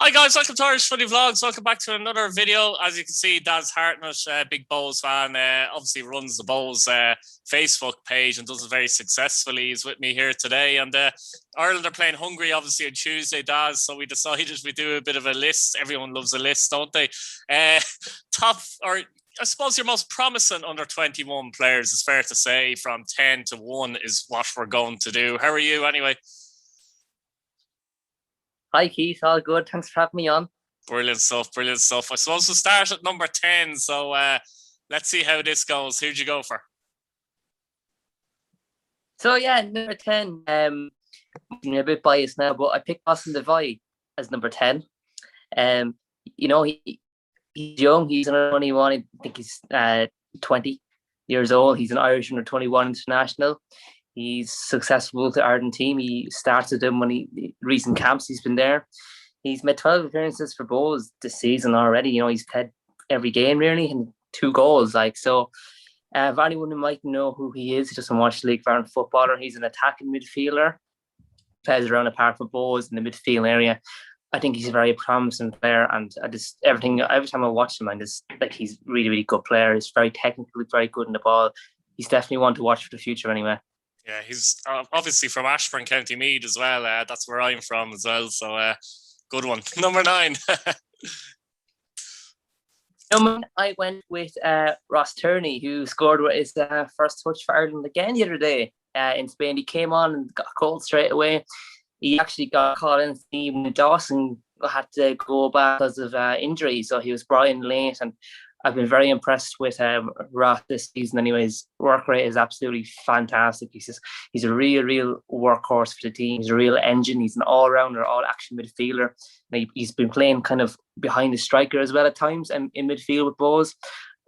Hi guys, welcome to Irish Footy Vlogs. Welcome back to another video. As you can see, Daz Hartnett, big Bows fan, obviously runs the Bows Facebook page and does it very successfully. He's with me here today, and Ireland are playing Hungary obviously on Tuesday, Daz. So we decided we do a bit of a list. Everyone loves a list, don't they? Top, or I suppose your most promising under 21 players, is fair to say, from 10 to 1 is what we're going to do. How are you anyway? Hi Keith, all good. Thanks for having me on. Brilliant stuff, brilliant stuff. I suppose we'll start at number 10. So let's see how this goes. Who'd you go for? So yeah, number 10. I'm a bit biased now, but I picked Dawson Devoy as number 10. He's young. He's under 21. I think he's 20 years old. He's an Irish under 21 international. He's successful with the Ireland team. He started them when recent camps he's been there. He's made 12 appearances for Bows this season already. He's played every game really and 2 goals. So if anyone who might know who he is, he doesn't watch the league, foreign footballer. He's an attacking midfielder. Plays around a park for Bows in the midfield area. I think he's a very promising player, and every time I watch him, he's really, really good player. He's very technically very good in the ball. He's definitely one to watch for the future anyway. Yeah, he's obviously from Ashburn, County Meath as well. That's where I'm from as well. So good one. Number 9. I went with Ross Tierney, who scored his first touch for Ireland again the other day in Spain. He came on and got a goal straight away. He actually got caught in the team when Dawson had to go back because of injury. So he was brought in late, and I've been very impressed with Roth this season. Anyways, work rate is absolutely fantastic. He's a real workhorse for the team. He's a real engine. He's an all-rounder, all-action midfielder. He's been playing kind of behind the striker as well at times and in midfield with Bows.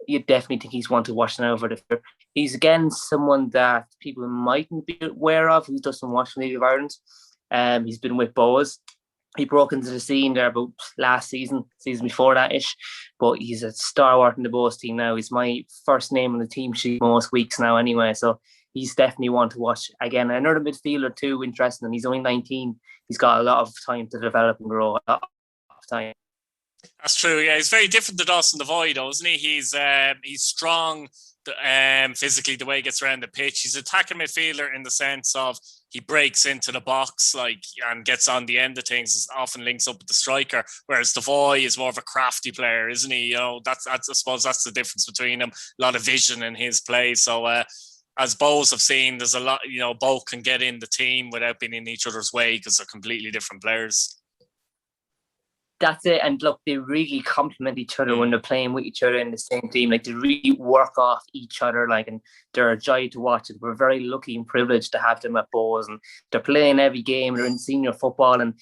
You definitely think he's one to watch now for the future. He's again someone that people mightn't be aware of who doesn't watch the League of Ireland. He's been with Bows. He broke into the scene there about last season before that-ish, but he's a stalwart in the Bows team now. He's my first name on the team sheet most weeks now anyway, so he's definitely one to watch. Again, another midfielder too, interesting, and he's only 19. He's got a lot of time to develop and grow, a lot of time. That's true, yeah. He's very different to Dawson Devoy, though, isn't he? He's strong physically, the way he gets around the pitch. He's an attacking midfielder in the sense of he breaks into the box and gets on the end of things, often links up with the striker, whereas Devoy is more of a crafty player, isn't he? That's I suppose that's the difference between them. A lot of vision in his play. So as Bows have seen, there's a lot, both can get in the team without being in each other's way because they're completely different players. That's it. And look, they really complement each other when they're playing with each other in the same team. They really work off each other, and they're a joy to watch. And we're very lucky and privileged to have them at Bows, and they're playing every game. They're in senior football, and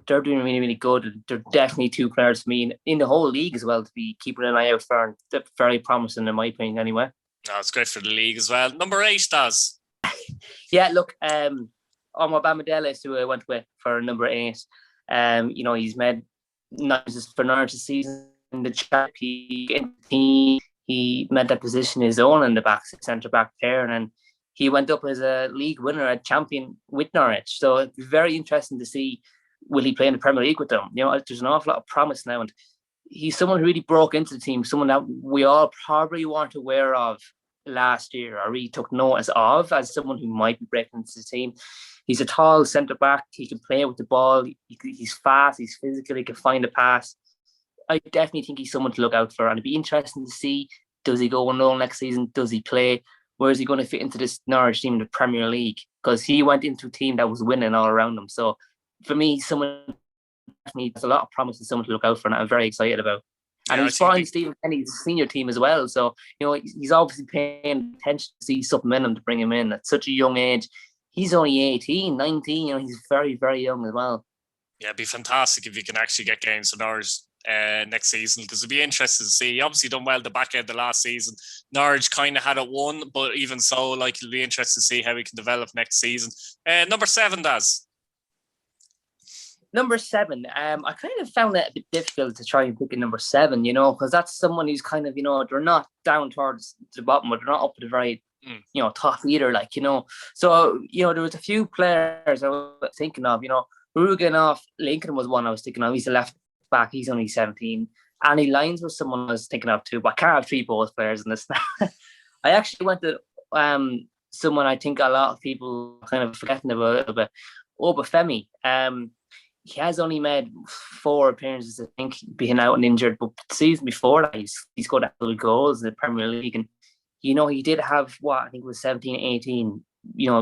they're doing really, really good. They're definitely 2 players for me in the whole league as well to be keeping an eye out for. And they're very promising in my opinion anyway. No, it's great for the league as well. Number 8, Daz. Yeah, look, Omobamidele is who I went with for number 8. He's made nice for Norwich this season in the Champions League. He made that position his own in the back, centre back pair, and then he went up as a league winner, a champion with Norwich. So it'd be very interesting to see, will he play in the Premier League with them? There's an awful lot of promise now, and he's someone who really broke into the team, someone that we all probably weren't aware of last year or really took notice of as someone who might be breaking into the team. He's a tall centre back. He can play with the ball. He's fast. He's physical. He can find a pass. I definitely think he's someone to look out for. And it'd be interesting to see, does he go on loan next season? Does he play? Where is he going to fit into this Norwich team in the Premier League? Because he went into a team that was winning all around him. So for me, someone definitely has a lot of promise and someone to look out for, and I'm very excited about. And he's following Stephen Kenny's senior team as well. So, he's obviously paying attention to see something in him to bring him in at such a young age. He's only 18, 19. He's very, very young as well. Yeah, it'd be fantastic if you can actually get games for Norwich next season, because it'd be interesting to see. He obviously done well the back end of the last season. Norwich kind of had it won, but even so, it'll be interesting to see how he can develop next season. Number 7, Daz. Number 7, I kind of found it a bit difficult to try and pick a number 7, because that's someone who's kind of, they're not down towards the bottom, but they're not up to the very top either, So, there was a few players I was thinking of, Rugen off Lincoln was one I was thinking of. He's a left back. He's only 17. And he lines with someone I was thinking of too, but I can't have three both players in this. I actually went to someone I think a lot of people are kind of forgetting about, Obafemi. He has only made 4 appearances, I think, being out and injured. But the season before that, he's got goals in the Premier League. And, he did have, I think it was 17, 18,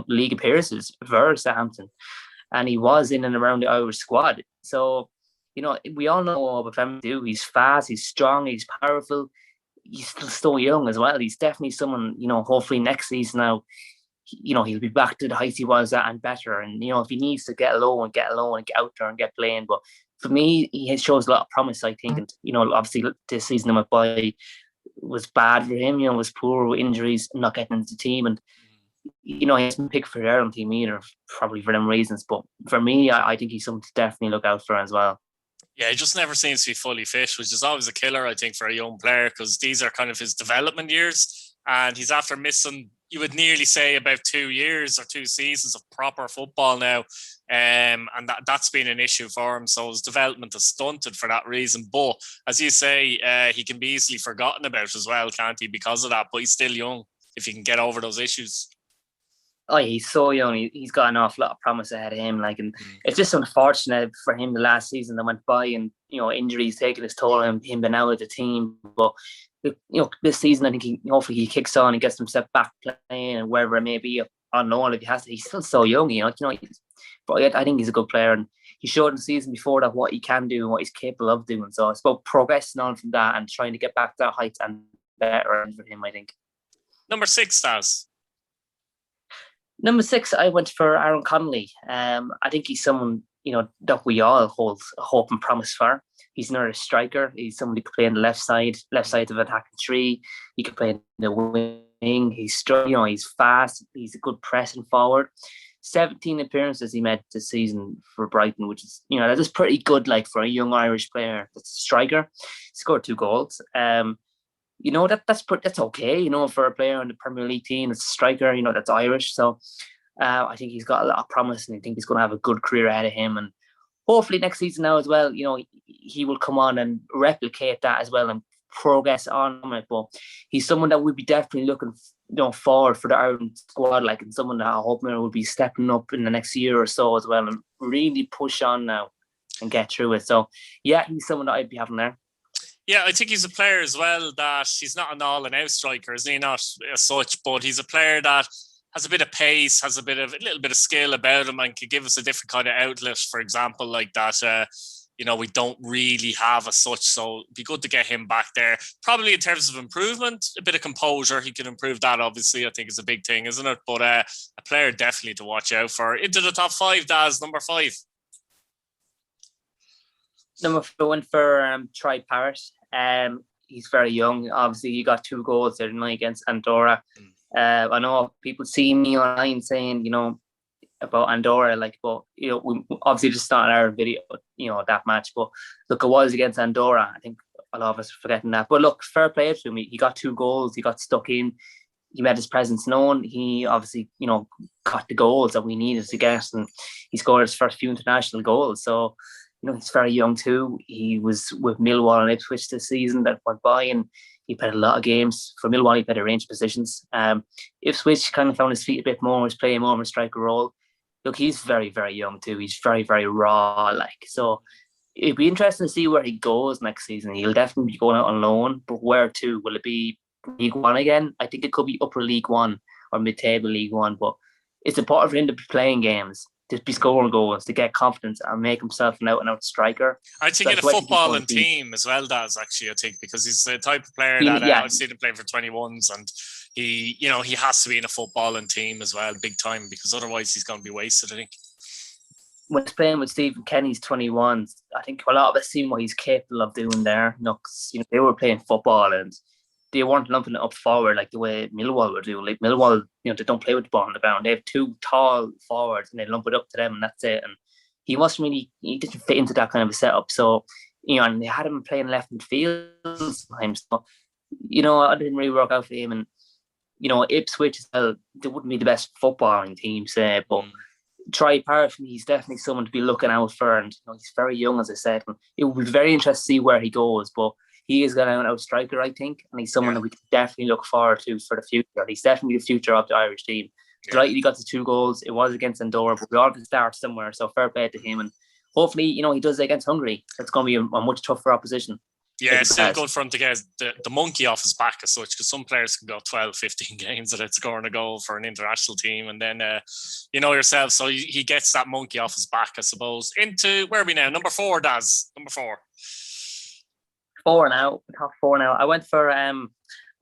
league appearances for Southampton. And he was in and around the Irish squad. So, we all know what Obafemi do. He's fast, he's strong, he's powerful. He's still so young as well. He's definitely someone, hopefully next season now, he'll be back to the heights he was at and better. And, if he needs to get low and get out there and get playing. But for me, he shows a lot of promise, I think. And, obviously this season went by was bad for him, was poor with injuries, not getting into the team. And, he hasn't picked for the Ireland team either, probably for them reasons. But for me, I think he's something to definitely look out for as well. Yeah, he just never seems to be fully fit, which is always a killer, I think, for a young player, because these are kind of his development years. And he's after missing, you would nearly say, about 2 years or 2 seasons of proper football now. And that's been an issue for him. So his development is stunted for that reason. But as you say, he can be easily forgotten about as well, can't he, because of that? But he's still young if he can get over those issues. Oh, he's so young. He's got an awful lot of promise ahead of him. And it's just unfortunate for him the last season that went by, and injuries taking his toll on him being out of the team. But this season, I think hopefully he kicks on and gets himself back playing, and wherever it may be, unknown if he has to. He's still so young, But I think he's a good player, and he showed in the season before that what he can do and what he's capable of doing. So it's about progressing on from that and trying to get back to that height and better for him, I think. Number 6, Stas. Number 6, I went for Aaron Connolly. I think he's someone, that we all hold hope and promise for. He's another striker. He's someone who could play on the left side of attacking 3. He could play in the wing. He's strong, he's fast. He's a good pressing forward. 17 appearances he made this season for Brighton, which is, that is pretty good, for a young Irish player that's a striker. He scored 2 goals. That's okay, for a player in the Premier League team, it's a striker, that's Irish. So I think he's got a lot of promise, and I think he's going to have a good career ahead of him. And hopefully next season now as well, he will come on and replicate that as well and progress on it. But he's someone that we'd be definitely looking forward for the Ireland squad, and someone that I hope will be stepping up in the next year or so as well and really push on now and get through it. So yeah, he's someone that I'd be having there. Yeah, I think he's a player as well that he's not an all-and-out striker, isn't he? Not as such, but he's a player that has a bit of pace, has a little bit of skill about him, and could give us a different kind of outlet, for example, like that. We don't really have as such, so it'd be good to get him back there. Probably in terms of improvement, a bit of composure, he can improve that, obviously, I think is a big thing, isn't it? But a player definitely to watch out for. Into the top 5, Daz, number 5. Number 4 went for Troy Parrott. He's very young. Obviously, he got 2 goals the other night against Andorra. I know people see me online saying, about Andorra, but we obviously just started our video, that match. But look, it was against Andorra. I think a lot of us are forgetting that. But look, fair play to him. He got 2 goals. He got stuck in. He made his presence known. He obviously, got the goals that we needed to get, and he scored his first few international goals. So, he's very young too. He was with Millwall and Ipswich this season that went by, and he played a lot of games. For Millwall, he played a range of positions. Ipswich kind of found his feet a bit more, was playing more of a striker role. Look, he's very, very young too. He's very, very raw, So it'd be interesting to see where he goes next season. He'll definitely be going out on loan, but where to? Will it be League One again? I think it could be Upper League One or Mid-Table League One, but it's important for him to be playing games, to be scoring goals, to get confidence and make himself an out-and-out striker. I think in a footballing team as well, Daz, actually, I think, because he's the type of player that I've seen him play for 21s, and he has to be in a footballing team as well, big time, because otherwise he's going to be wasted, I think. When he's playing with Stephen Kenny's 21s, I think a lot of us seen what he's capable of doing there. They were playing football and they weren't lumping it up forward like the way Millwall were doing. Millwall, they don't play with the ball on the ground. They have 2 tall forwards and they lump it up to them and that's it. And he didn't fit into that kind of a setup. So, and they had him playing left midfield sometimes. So, I didn't really work out for him. And, Ipswich as well, they wouldn't be the best footballing team, say, but Try Parrott, he's definitely someone to be looking out for, and he's very young, as I said. And it will be very interesting to see where he goes, but he is going to out striker, I think, and he's someone that we can definitely look forward to for the future. He's definitely the future of the Irish team. Delighted he got the 2 goals. It was against Andorra, but we all have to start somewhere, so fair play to him. And hopefully, he does it against Hungary. It's going to be a much tougher opposition. Yeah, it's still good for him to get the monkey off his back as such, because some players can go 12, 15 games without scoring a goal for an international team. And then, yourself, so he gets that monkey off his back, I suppose. Into, where are we now? Number 4, Daz. Number 4. 4 now. Top 4 now. I went for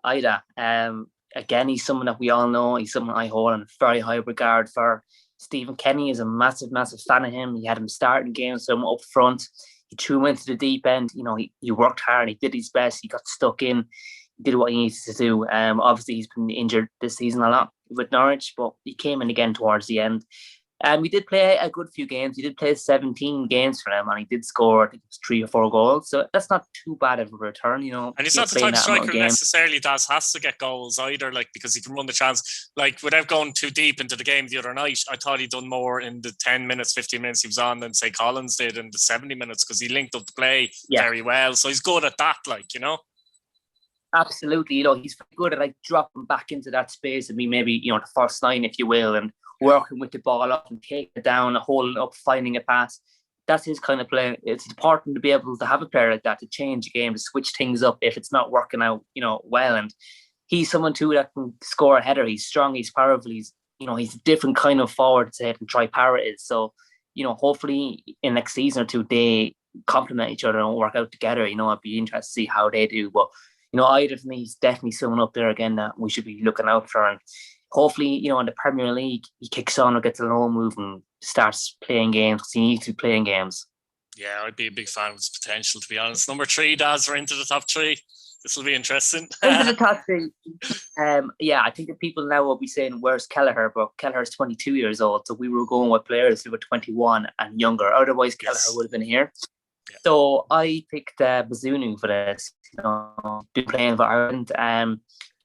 Idah. Again, he's someone that we all know. He's someone I hold in very high regard for. Stephen Kenny is a massive, massive fan of him. He had him starting games, so him up front. He threw him into the deep end. He worked hard. He did his best. He got stuck in. He did what he needed to do. Obviously, he's been injured this season a lot with Norwich, but he came in again towards the end. We did play a good few games. He did play 17 games for them, and he did score, I think it was 3 or 4 goals. So that's not too bad of a return, And he's not the type of striker who necessarily has to get goals either, because he can run the chance. Without going too deep into the game the other night, I thought he'd done more in the 10 minutes, 15 minutes he was on than, say, Collins did in the 70 minutes, because he linked up the play very well. So he's good at that, Absolutely. He's very good at dropping back into that space and be maybe, the first line, if you will, and working with the ball up and taking it down, holding it up, finding a pass. That's his kind of play. It's important to be able to have a player like that to change the game, to switch things up if it's not working out, well. And he's someone too that can score a header. He's strong, he's powerful, he's a different kind of forward to than Troy Parrott is. So, hopefully in next season or two they complement each other and work out together. I'd be interested to see how they do. But, Idah for me, he's definitely someone up there again that we should be looking out for. And hopefully, in the Premier League, he kicks on or gets a loan move and starts playing games, because he needs to be playing games. Yeah, I'd be a big fan of his potential, to be honest. Number 3, Daz, we're into the top 3. This will be interesting. Into the top 3. I think that people now will be saying, where's Kelleher? But Kelleher's 22 years old, so we were going with players who were 21 and younger. Otherwise, Kelleher would have been here. Yeah. So I picked Bazunu for this. Been playing for Ireland.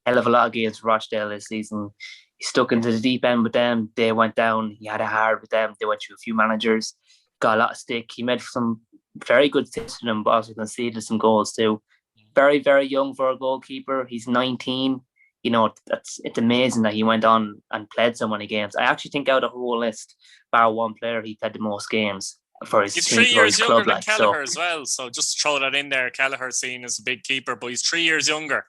Hell of a lot of games for Rochdale this season. He stuck into the deep end with them. They went down. He had it hard with them. They went through a few managers. Got a lot of stick. He made some very good saves for them, but also conceded some goals too. Very, very young for a goalkeeper. He's 19. It's amazing that he went on and played so many games. I actually think out of the whole list, bar one player, he played the most games for his He's team. He's 3 years younger than Kelleher so. as well. So just throw that in there. Kelleher's seen as a big keeper, but he's 3 years younger.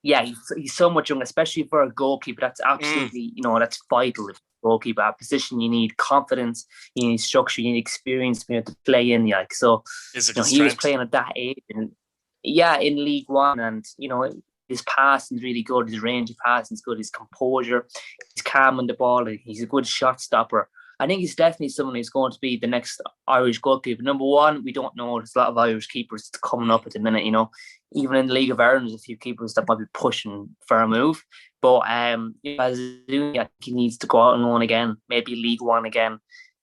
Yeah, he's so much younger, especially for a goalkeeper. That's absolutely, that's vital. If goalkeeper, a position you need confidence, you need structure, you need experience to play in. So he was playing at that age, and in League One, and his passing's really good. His range of passing's good. His composure, he's calm on the ball. He's a good shot stopper. I think he's definitely someone who's going to be the next Irish goalkeeper. Number 1, we don't know. There's a lot of Irish keepers coming up at the minute, Even in the League of Ireland, there's a few keepers that might be pushing for a move. But Bazunu, I think he needs to go out on loan again, maybe League One again,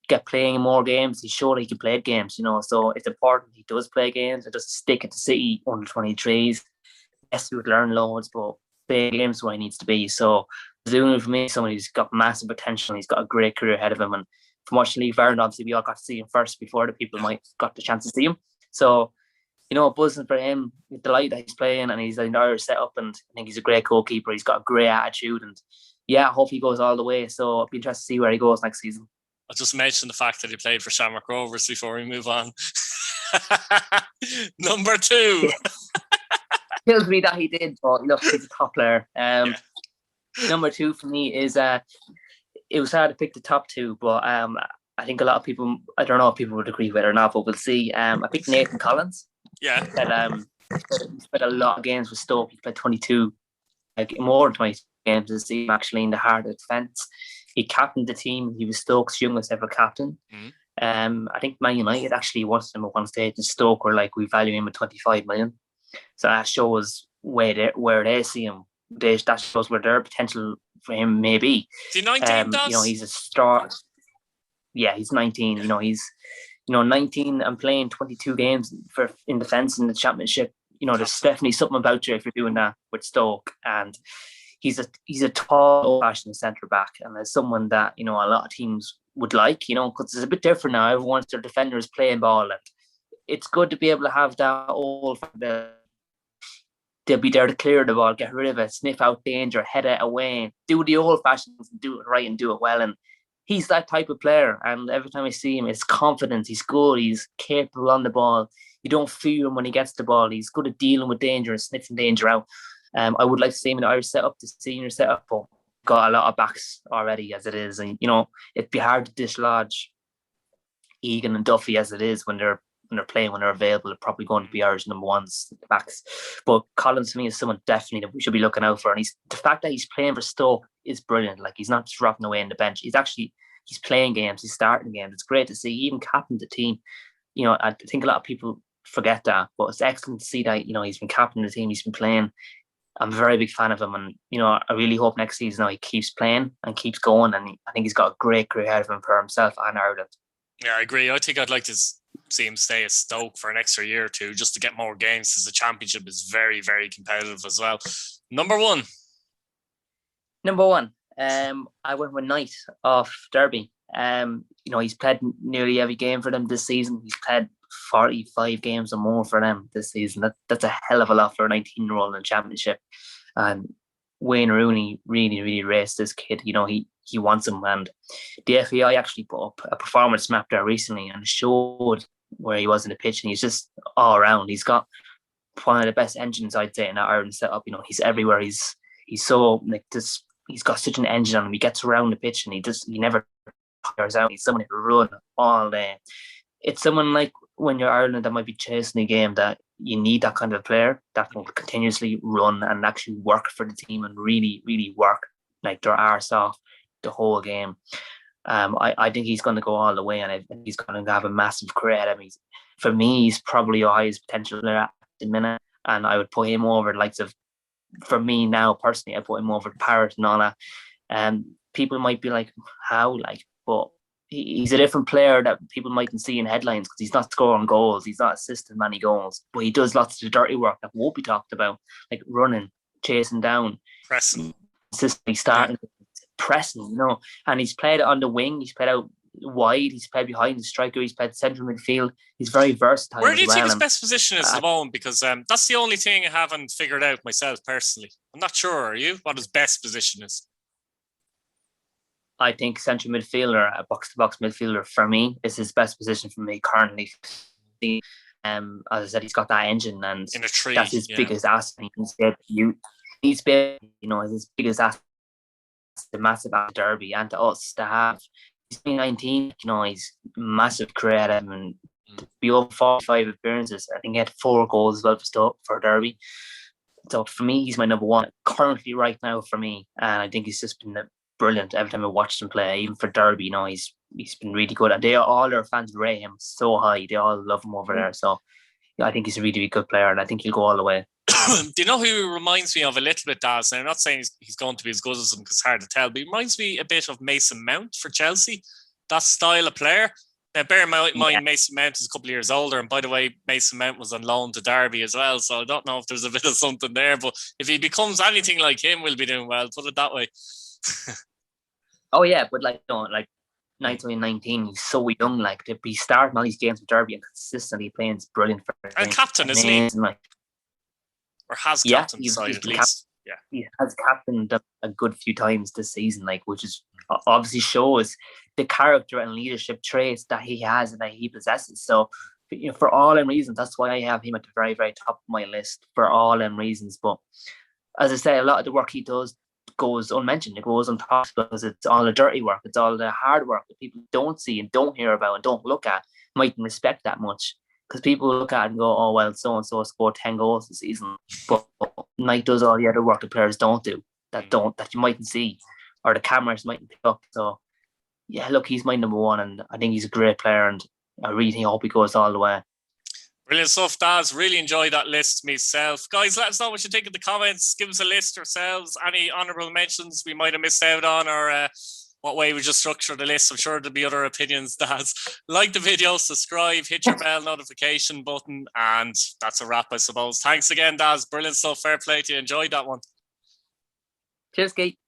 get playing more games. He's sure he can play games, So it's important he does play games and just stick at the City under 23s. Yes, he would learn loads, but play games where he needs to be. So Bazunu, for me, someone who's got massive potential. He's got a great career ahead of him. And from watching League of Ireland, obviously, we all got to see him first before the people might got the chance to see him. So, buzzing for him, delighted that he's playing and he's in the Irish setup, and I think he's a great goalkeeper. He's got a great attitude, and hopefully he goes all the way. So I'll be interested to see where he goes next season. I'll just mention the fact that he played for Shamrock Rovers before we move on. Number 2. Kills me that he did, but look, he's a top player. Number 2 for me is it was hard to pick the top 2, but I think a lot of people, I don't know if people would agree with it or not, but we'll see. I picked Nathan Collins. Yeah. He played a lot of games with Stoke. He played 22, more than 22 games this season, actually, in the heart of defence. He captained the team. He was Stoke's youngest ever captain. I think Man United actually wanted him at one stage, and Stoke were like, we value him at 25 million. So that shows where they see him. That shows where their potential for him may be. Is he 19, he's a star. Yeah, he's 19. He's 19 and playing 22 games in defence in the Championship. There's definitely something about you if you're doing that with Stoke. And he's a tall, old-fashioned centre back, and as someone that a lot of teams would like, because it's a bit different now. Everyone wants their defenders playing ball, and it's good to be able to have that old. They'll be there to clear the ball, get rid of it, sniff out danger, head it away, do the old-fashioned, do it right and do it well. And he's that type of player. And every time I see him, it's confidence. He's good. He's capable on the ball. You don't fear him when he gets the ball. He's good at dealing with danger and sniffing danger out. I would like to see him in the Irish setup, the senior setup, but got a lot of backs already as it is. And, it'd be hard to dislodge Egan and Duffy as it is when they're playing, when they're available. They're probably going to be Irish number ones, backs. But Collins, to me, is someone definitely that we should be looking out for. And the fact that he's playing for Stoke is brilliant. Like, he's not just rotting away in the bench. He's playing games. He's starting games. It's great to see. He even captained the team. I think a lot of people forget that, but it's excellent to see that, he's been captaining the team. He's been playing. I'm a very big fan of him, and I really hope next season he keeps playing and keeps going. And I think he's got a great career ahead of him for himself and Ireland. Yeah, I agree. I think I'd like to see him stay at Stoke for an extra year or two just to get more games, because the championship is very, very competitive as well. Number one, I went with Knight off Derby. He's played nearly every game for them this season. He's played 45 games or more for them this season. That's a hell of a lot for a 19-year-old in the championship. And Wayne Rooney really, really raced this kid. He wants him. And the FAI actually put up a performance map there recently and showed where he was in the pitch. And he's just all around. He's got one of the best engines, I'd say, in that Ireland setup. He's everywhere. He's so like this. He's got such an engine on him. He gets around the pitch and he never tires out. He's someone who can run all day. It's someone like when you're Ireland that might be chasing a game, that you need that kind of player that can continuously run and actually work for the team and really, really work like their arse off the whole game. I think he's going to go all the way, and I think he's going to have a massive career ahead of him. For me, he's probably the highest potential player at the minute, and I would put him over the likes of, for me now personally, I put him over Parrott and all that. People might be like, how? But he's a different player that people mightn't see in headlines because he's not scoring goals. He's not assisting many goals, but he does lots of the dirty work that won't be talked about, like running, chasing down, pressing, consistently starting, pressing, and he's played on the wing. He's played out wide. He's played behind the striker. He's played central midfield. He's very versatile. Where do you think his best position is at the moment? Because that's the only thing I haven't figured out myself personally. I'm not sure. Are you? What his best position is? I think central midfielder, a box-to-box midfielder, for me, is his best position for me currently. As I said, he's got that engine, and in a tree, that's his biggest asset. He's been, his biggest asset, the massive Derby, and to us to have. He's been 19, he's massive career at him, and to be over 45 appearances. I think he had 4 goals as well for Derby. So for me, he's my number one currently right now for me, and I think he's just been brilliant every time I watched him play. Even for Derby, he's been really good, and all their fans rate him so high. They all love him over there. So I think he's a really, really good player, and I think he'll go all the way. Do you know who he reminds me of a little bit, Daz? And I'm not saying he's going to be as good as him because it's hard to tell, but he reminds me a bit of Mason Mount for Chelsea. That style of player. Now, bear in mind, Mason Mount is a couple of years older, and by the way, Mason Mount was on loan to Derby as well, so I don't know if there's a bit of something there, but if he becomes anything like him, we'll be doing well, put it that way. Oh yeah, but 19, he's so young, to be starting all these games with Derby and consistently playing is brilliant for him. And captain, isn't he? Or has captained the side at least. He has captained a good few times this season, which is obviously shows the character and leadership traits that he has and that he possesses. So, for all them reasons, that's why I have him at the very, very top of my list, for all them reasons. But as I say, a lot of the work he does goes unmentioned. It goes untalked because it's all the dirty work. It's all the hard work that people don't see and don't hear about and don't look at, mightn't respect that much. Because people look at it and go, oh, well, so-and-so scored 10 goals this season. But Knight does all the other work the players don't do, that you mightn't see, or the cameras mightn't pick up. So, yeah, look, he's my number one, and I think he's a great player, and I really hope he goes all the way. Brilliant stuff, Daz. Really enjoyed that list myself. Guys, let us know what you think in the comments. Give us a list yourselves. Any honourable mentions we might have missed out on, or what way we just structure the list. I'm sure there'll be other opinions, Daz. Like the video, subscribe, hit your bell notification button, and that's a wrap, I suppose. Thanks again, Daz. Brilliant stuff. Fair play to you. Enjoyed that one. Cheers, Kate.